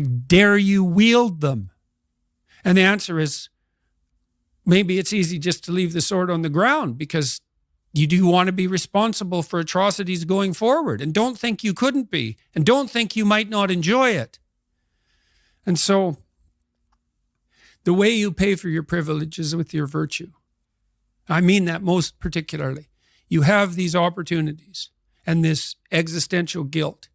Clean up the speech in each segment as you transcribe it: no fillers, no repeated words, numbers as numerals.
Dare you wield them? And the answer is, maybe it's easy just to leave the sword on the ground because you do want to be responsible for atrocities going forward, and don't think you couldn't be, and don't think you might not enjoy it. And so the way you pay for your privilege is with your virtue. I mean that most particularly. You have these opportunities and this existential guilt.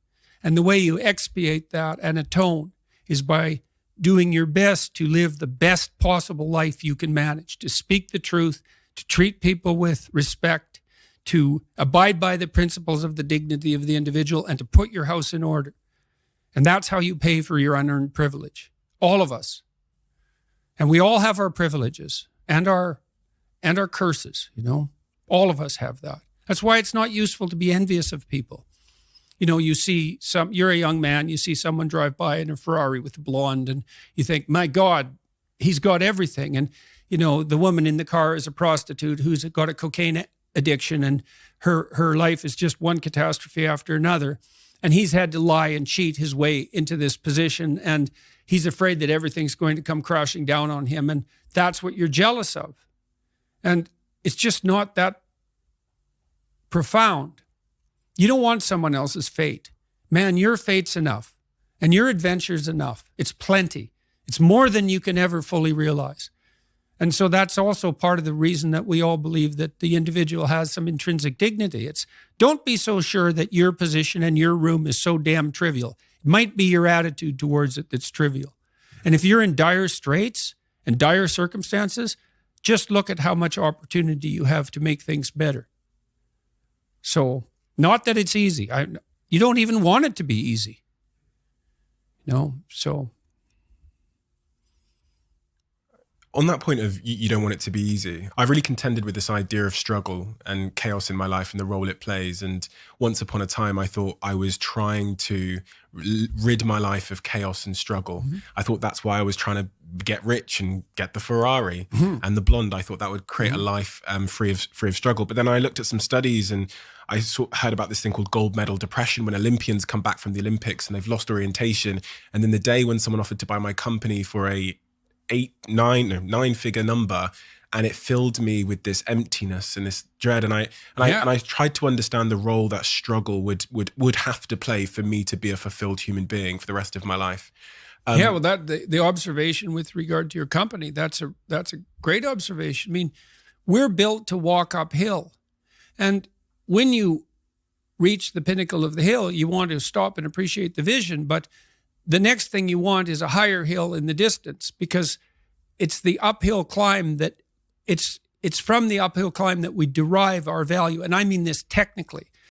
And the way you expiate that and atone is by doing your best to live the best possible life you can manage, to speak the truth, to treat people with respect, to abide by the principles of the dignity of the individual, and to put your house in order. And that's how you pay for your unearned privilege. All of us. And we all have our privileges and our curses, All of us have that. That's why it's not useful to be envious of people. You're a young man, you see someone drive by in a Ferrari with a blonde, and you think, my God, he's got everything. And, the woman in the car is a prostitute who's got a cocaine addiction, and her life is just one catastrophe after another. And he's had to lie and cheat his way into this position, and he's afraid that everything's going to come crashing down on him. And that's what you're jealous of. And it's just not that profound. You don't want someone else's fate. Man, your fate's enough, and your adventure's enough. It's plenty. It's more than you can ever fully realize. And so that's also part of the reason that we all believe that the individual has some intrinsic dignity. It's don't be so sure that your position and your room is so damn trivial. It might be your attitude towards it that's trivial. And if you're in dire straits and dire circumstances, just look at how much opportunity you have to make things better. So, not that it's easy. You don't even want it to be easy. So. On that point of you don't want it to be easy, I've really contended with this idea of struggle and chaos in my life and the role it plays. And once upon a time, I thought I was trying to rid my life of chaos and struggle. Mm-hmm. I thought that's why I was trying to get rich and get the Ferrari and the blonde. I thought that would create a life free of struggle. But then I looked at some studies and I heard about this thing called gold medal depression, when Olympians come back from the Olympics and they've lost orientation. And then the day when someone offered to buy my company for a nine-figure number, and it filled me with this emptiness and this dread. And I tried to understand the role that struggle would have to play for me to be a fulfilled human being for the rest of my life. The observation with regard to your company, that's a great observation. I mean, we're built to walk uphill, and when you reach the pinnacle of the hill, you want to stop and appreciate the vision, but the next thing you want is a higher hill in the distance, because it's the uphill climb that it's from the uphill climb that we derive our value. And I mean this technically.